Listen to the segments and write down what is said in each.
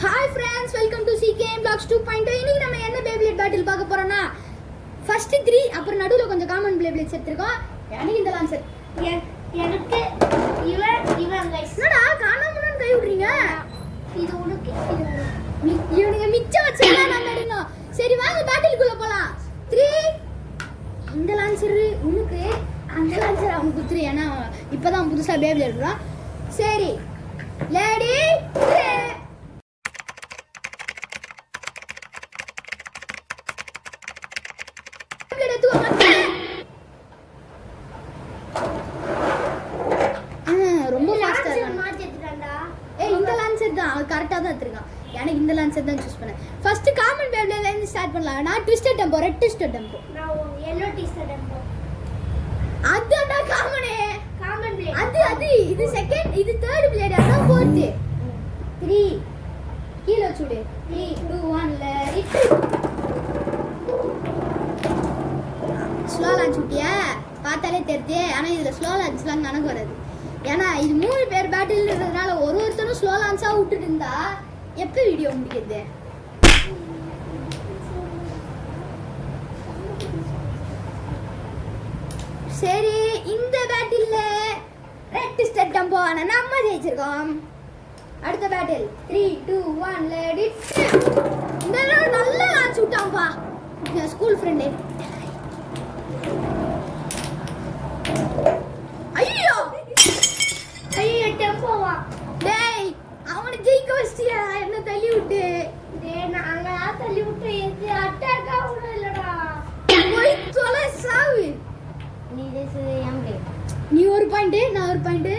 Hi friends, welcome to CKM Vlogs 2.0. இன்னைக்கு நம்ம என்ன Beyblade battle பார்க்க போறோம்னா first 3 அப்புறம் நடுவுல கொஞ்சம் காமன் Beyblades எடுத்துறோம். எனக்கு இந்த லான்சர். எனக்கு இவன் गाइस. என்னடா காணாமன்னு கை விடுறீங்க? இது உனக்கு இவனுங்க மிச்சம் வச்சா நான் எடுனோம். சரி வாங்க பேட்டிலுக்குள்ள போலாம். 3 இந்த லான்சர் உனக்கு அந்த லான்சர் அவனுக்கு குத்துரு. ஏன்னா இப்பதான் புதுசா Beyblade எடுறான். சரி லேடி ரொம்ப ஃபாஸ்டா மாத்திட்டான்டா. இந்த லான்சர் தான் அவன் கரெக்ட்டா தான் எடுத்துறான். எனக்கு இந்த லான்சர் தான் சூஸ் பண்ணேன். ஃபர்ஸ்ட் காமன் Beybladeல இருந்து ஸ்டார்ட் பண்ணலாம். நான் twisted tempo, red twisted tempo. நான் yellow t-shirt டெம்போ. அதுடா காமன் blade. அது இது செகண்ட், இது தேர்ட் பிளேட், அதான் ஃபோர்த். 3 கீழ சுடு. 3 2 1 let ஸ்லோ லான்ச் விட்டியா? பார்த்தாலே தெரியுது. ஆனா இதுல ஸ்லோ லான்ச்லாம் கணக்கு வராது. ஏன்னா இது 3 பேர் பேட்டில்ன்றதுனால ஒருத்தரும் ஸ்லோ லான்ச்சா விட்டுட்டு இருந்தா எப்ப வீடியோ முடிக்கிறது? சரி இந்த பேட்டில்ல ரெட் ஸ்டெட் டம்போ நம்ம ஜெயிச்சிருக்கோம். அடுத்த பேட்டில் 3 2 1 let it. இந்த நல்ல லான்ச் விட்டான்பா என் ஸ்கூல் ஃப்ரெண்ட். ஐயோ டெம்போவா. டேய் அவனை ஜெயிக்க வச்சியா? என்ன தள்ளி விட்டு. டேய் நாங்க தள்ளி விட்டு இது அட்டாக் ஆவுல இல்லடா. போய் தொலை சாவு. நீ இது எம்லே. நீ ஒரு பாயிண்ட், நான் ஒரு பாயிண்ட்.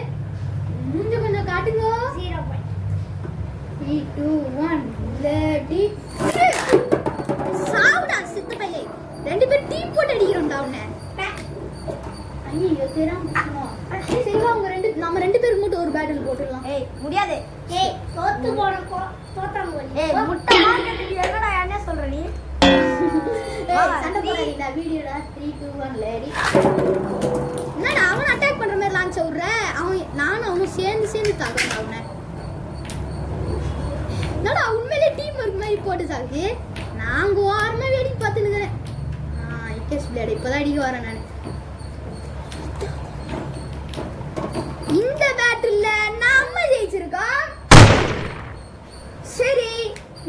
மூஞ்ச கொஞ்சம் காட்டுங்க. 0 point. 3 2 1 let it. சாவுடா சித்து பையே. ரெண்டு பேரும் டீம் போட்டு அடிக்கிறோம்டா உன்னை. ஐயோ தெரியாம. சரி வா நம்ம ரெண்டு பேருக்கு மட்டும் ஒரு பேட்டில் போட்டுடலாம். ஏய் முடியாது. ஏய் தோத்து போறப்போ தோத்தாங்க போறீ. ஏய் முட்டை மார்க்கெட் என்னடா என்ன சொல்ற நீ? ஏய் சண்டை போடாதீங்க வீடியோடா. 3 2 1 let it. என்னடா அவன் அட்டாக் பண்ற மாதிரி லான்ச் விடுற? நானும் அவனும் சேர்ந்து தாக்குறோம் அவனை. என்னடா உண்மையிலே டீம் ஒர்க் மாதிரி போட்டு சாக்கு. நாங்க ஓரமா வேடிக்கை பார்த்துனுக்கிறேன். இக்கேஸ் பிளேட் இப்பதான் அடிக்க வரேன் நான். இந்த பேட்டில்ல நாம ஜெயிச்சிருக்கோம். சரி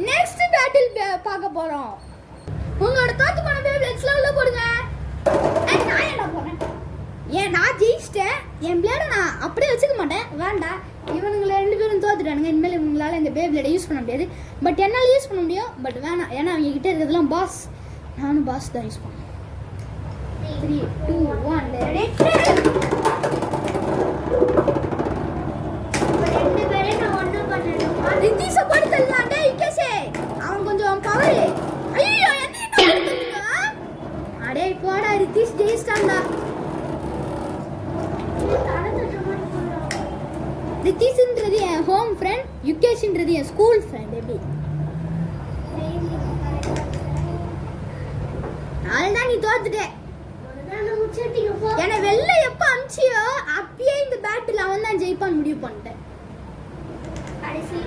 நெக்ஸ்ட் பேட்டில் பார்க்க போறோம். உங்களோட தோத்து போன Beybladeஸ்ல உள்ள போடுங்க. நான் என்ன போறேன்? நான் ஜெயிச்சிட்டேன். என் பிளேட நான் அப்படியே வச்சுக்க மாட்டேன். வேண்டாம், இவனுங்களை ரெண்டு பேரும் தோத்துட்டானுங்க. இனிமேல் இவங்களால இந்த Beyblade யூஸ் பண்ண முடியாது. பட் என்னால் யூஸ் பண்ண முடியும். பட் வேணாம், ஏன்னா அவங்க கிட்ட இருக்கிறதுலாம் பாஸ். நானும் பாஸ் தான் யூஸ் பண்ணுவேன். 3 2 1 let it. ரெண்டு பேரே நான் ஒண்ணு பண்ணனும். ரித்தீஷ போட்டு தள்ளலாம். டேய் இக்கேஷே அவன் கொஞ்சம் பவர். ஐயோ என்ன பண்ணுறீங்க? அடே போடா ரித்தீஷ் ஜெயிச்சிட்டான்டா. ரித்தீஷ்ன்றது என் ஹோம் ஃப்ரெண்ட், யுகேஷ்ன்றது என் ஸ்கூல் ஃப்ரெண்ட். எப்படி அதுதான் நீ தோத்துட்டே. என்னை வெளில எப்ப அமிச்சியோ அப்பயே இந்த பேட்டில் அவன் தான் ஜெயிப்பான்னு முடிவு பண்ணிட்டேன். கடைசில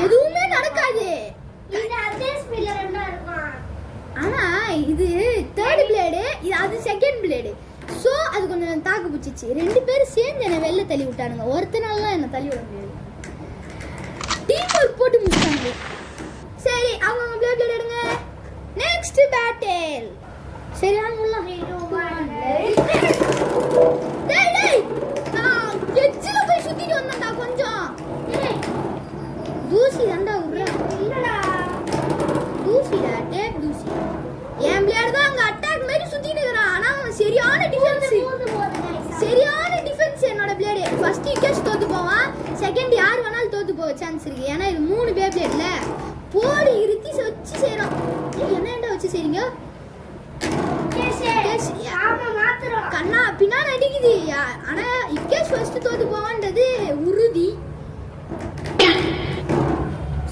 எதுவுமே நடக்காது. இது அதே ஸ்பீட்ல ரெண்டா இருக்கும். ஆனா இது தேர்ட் பிளேடு, இது அது செகண்ட் பிளேடு. சோ அது கொஞ்சம் தாக்கு பிடிச்சிச்சு. ரெண்டு பேரும் சேர்ந்து என்ன வெளில தள்ளி விட்டானுங்க. ஒருத்தனாலாம் என்ன தள்ளி விட முடியாது. டீம் ஒர்க் போட்டு முடிச்சாங்க. சரி அவங்க Beyblade எடுங்க. Next battle. சரி நான் உள்ள டேய் நான் எட்ஜ்ல போய் சுத்திட்டு வந்தேன்டா கொஞ்சம். ஏய் தூசி தான்டா உர்றா. இல்லடா தூசிடா டேக் தூசி. என் பிளேயர் தான் அங்க அட்டாக் மாதிரி சுத்திட்டு இருக்கறான். ஆனா அவன் சரியான டிஃபென்ஸ். சரியான டிஃபென்ஸ் என்னோட பிளேடு. ஃபர்ஸ்ட் இக்கேஷ் தோத்து போவான். செகண்ட் யார் வேணாலும் தோத்து போக சான்ஸ் இருக்கு. ஏன்னா இது 3 Beybladeல போடி இருத்தி வச்சு செய்றோம். என்னடா வச்சு செய்றீங்க? ஆமா மாத்துறோம். கண்ணா பின்னாடி அடிக்குது. ஆனா இக்கேஷ் ஃபர்ஸ்ட் தோத்து போவான்றது உறுதி.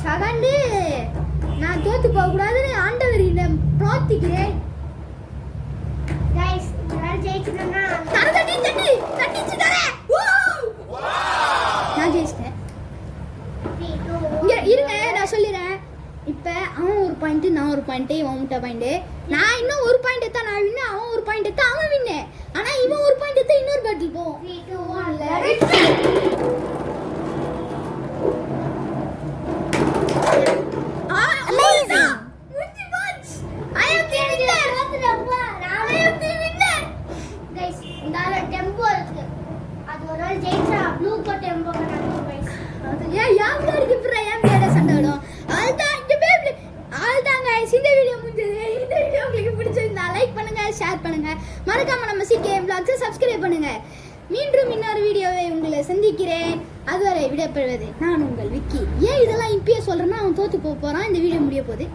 செகண்ட் நான் தோத்து போக கூடாதுன்னு ஆண்டவரிடம் பிரார்த்திக்கிறேன். गाइस நான் ஜெயிச்சேன்னா தட்டிச்சு தரேன். நான் ஜெயிச்சிட்டேன். 3 2 இங்க இருங்க நான் சொல்லிடுறேன். இப்ப அவன் ஒரு பாயிண்ட், நான் ஒரு பாயிண்ட், இவன் முட்டை பாயிண்ட். நான் இன்னும் ஒரு பாயிண்ட் எடுத்தா நான் வின்னு, அவன் ஒரு பாயிண்ட் எடுத்தா அவன் வின்னு. ஆனா இவன் ஒரு பாயிண்ட் எடுத்தா இன்னொரு பேட்டில் போவோம். 3 2 1 let it Amazing. முடிஞ்சு போச்சு. I am the winner. I am the winner. guys இந்த டெம்போ இருக்கு. அது ஒரு நாள் ஜெயிச்சா ப்ளூ கோ டெம்போ கட்டணும் guys. ஏன் யாருக்கு இப்படி ஏன் பேட சண்டை வரும்? அதுதான் இந்த பேப்ல ஆல்தாங்க. இந்த வீடியோ முடிஞ்சது. இந்த வீடியோ உங்களுக்கு பிடிச்சிருந்தா லைக் பண்ணுங்க, ஷேர் பண்ணுங்க. மறக்காம நம்ம சிகேஎம் vlogs சப்ஸ்கிரைப் பண்ணுங்க. மீண்டும் இன்னொரு வீடியோவை உங்களை சந்திக்கிறேன். அதுவரை விடைபெறுவது நான் உங்கள் விக்கி. ஏன் இதெல்லாம் இப்பயே சொல்றேன்னா அவன் தோத்து போக போறான். இந்த வீடியோ முடிய போகுது.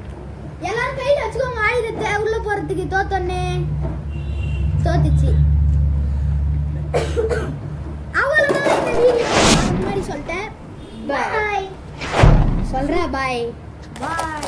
எல்லாரும் கையில வச்சுக்கோங்க ஆயுதத்தை. உள்ள போறதுக்கு தோத்தோன்னே தோத்துச்சு. அவ்வளவுதான் இந்த வீடியோ. முன்னாடி சொல்லிட்டேன். Bye. சொல்றேன் பாய். Bye.